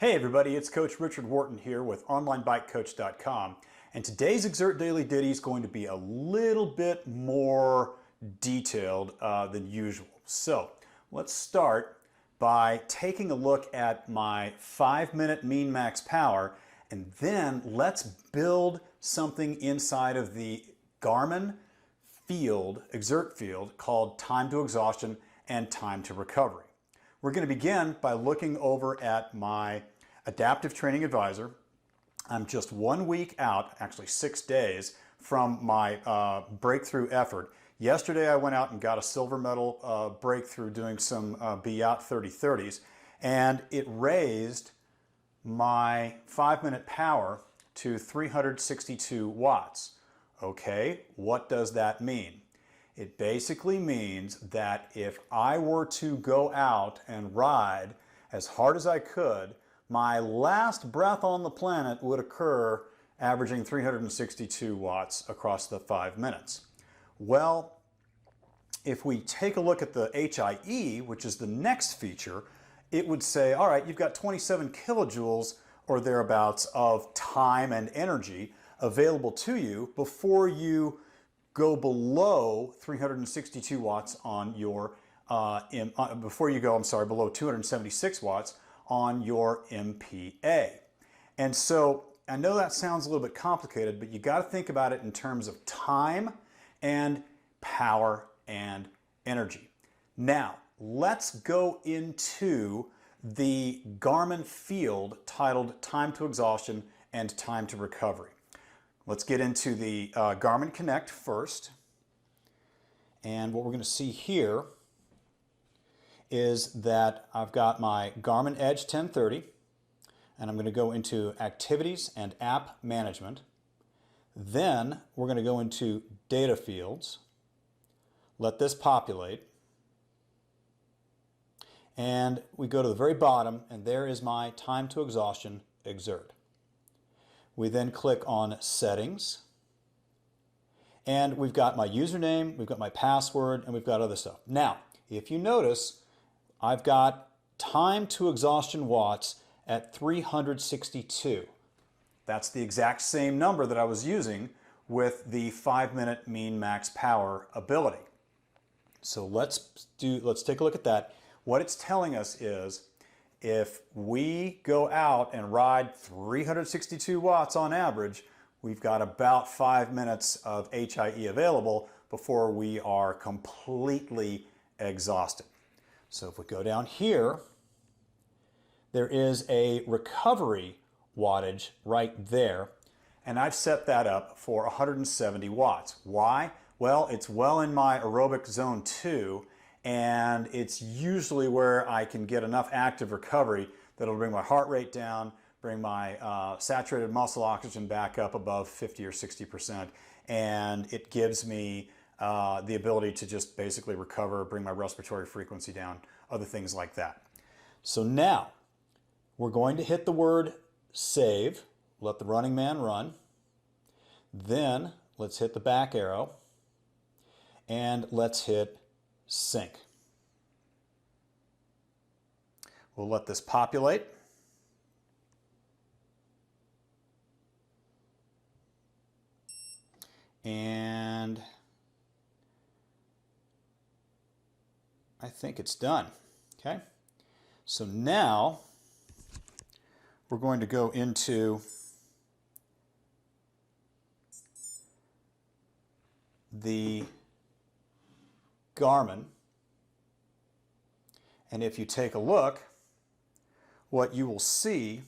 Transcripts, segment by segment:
Hey everybody, it's Coach Richard Wharton here with OnlineBikeCoach.com, and today's Xert Daily Ditty is going to be a little bit more detailed than usual. So let's start by taking a look at my 5-minute mean max power, and then let's build something inside of the Garmin Xert Field called Time-to-Exhaustion and Time-to-Recovery. We're going to begin by looking over at my Adaptive Training Advisor. I'm just 1 week out, actually 6 days, from my breakthrough effort. Yesterday I went out and got a silver medal breakthrough doing some BYOT 30-30s, and it raised my 5-minute power to 362 watts. Okay, what does that mean? It basically means that if I were to go out and ride as hard as I could, my last breath on the planet would occur averaging 362 watts across the 5 minutes. Well, if we take a look at the HIE, which is the next feature, it would say, all right, you've got 27 kilojoules or thereabouts of time and energy available to you before you go below 362 watts on your, below 276 watts on your MPA. And so I know that sounds a little bit complicated, but you got to think about it in terms of time and power and energy. Now, let's go into the Garmin field titled Time to Exhaustion and Time to Recovery. Let's get into the Garmin Connect first. And what we're going to see here is that I've got my Garmin Edge 1030, and I'm going to go into Activities and App Management. Then we're going to go into Data Fields. Let this populate. And we go to the very bottom, and there is my Time to Exhaustion Xert. We then click on Settings, and we've got my username, we've got my password, and we've got other stuff. Now, if you notice, I've got time to exhaustion watts at 362. That's the exact same number that I was using with the 5-minute mean max power ability. So let's take a look at that. What it's telling us is, if we go out and ride 362 watts on average, we've got about 5 minutes of HIE available before we are completely exhausted. So if we go down here, there is a recovery wattage right there, and I've set that up for 170 watts. Why? Well, it's well in my aerobic zone 2, and it's usually where I can get enough active recovery that'll bring my heart rate down, bring my saturated muscle oxygen back up above 50 or 60%, and it gives me the ability to just basically recover, bring my respiratory frequency down, other things like that. So now we're going to hit the word save, let the running man run, then let's hit the back arrow, and let's hit sync. We'll let this populate. And I think it's done. Okay. So now we're going to go into the Garmin, and if you take a look, what you will see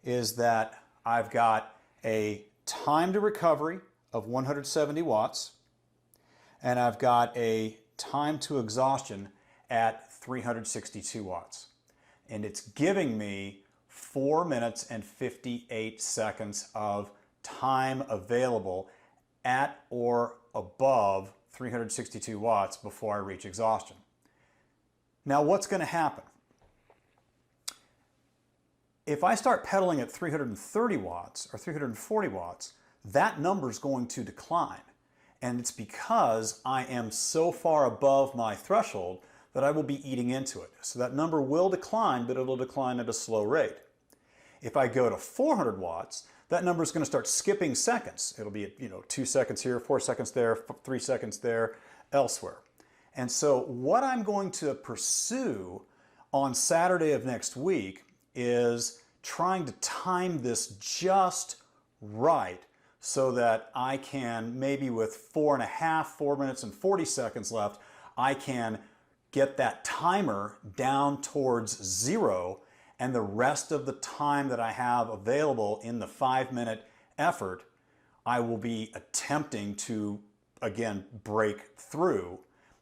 is that I've got a time to recovery of 170 watts, and I've got a time to exhaustion at 362 watts. And it's giving me 4 minutes and 58 seconds of time available at or above 362 watts before I reach exhaustion. Now, what's going to happen? If I start pedaling at 330 watts or 340 watts, that number is going to decline. And it's because I am so far above my threshold that I will be eating into it. So that number will decline, but it'll decline at a slow rate. If I go to 400 watts, that number is going to start skipping seconds. It'll be, 2 seconds here, 4 seconds there, 3 seconds there, elsewhere. And so what I'm going to pursue on Saturday of next week is trying to time this just right so that I can, maybe with 4 minutes and 40 seconds left, I can get that timer down towards 0, and the rest of the time that I have available in the 5-minute effort, I will be attempting to, again, break through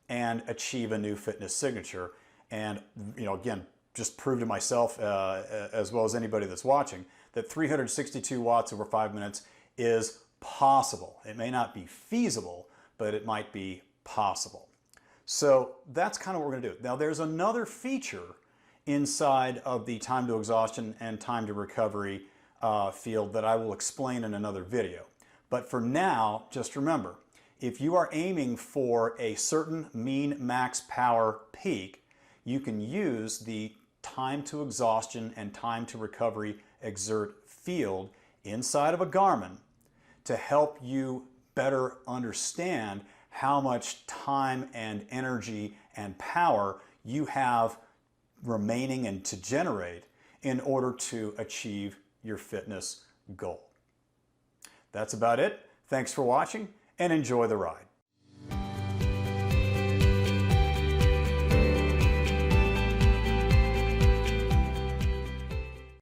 and achieve a new fitness signature. And, again, just prove to myself, as well as anybody that's watching, that 362 watts over 5 minutes is possible. It may not be feasible, but it might be possible. So that's kind of what we're going to do. Now, there's another feature inside of the time to exhaustion and time to recovery field that I will explain in another video. But for now, just remember, if you are aiming for a certain mean max power peak, you can use the time to exhaustion and time to recovery Xert field inside of a Garmin to help you better understand how much time and energy and power you have remaining and to generate in order to achieve your fitness goal. That's about it. Thanks for watching and enjoy the ride.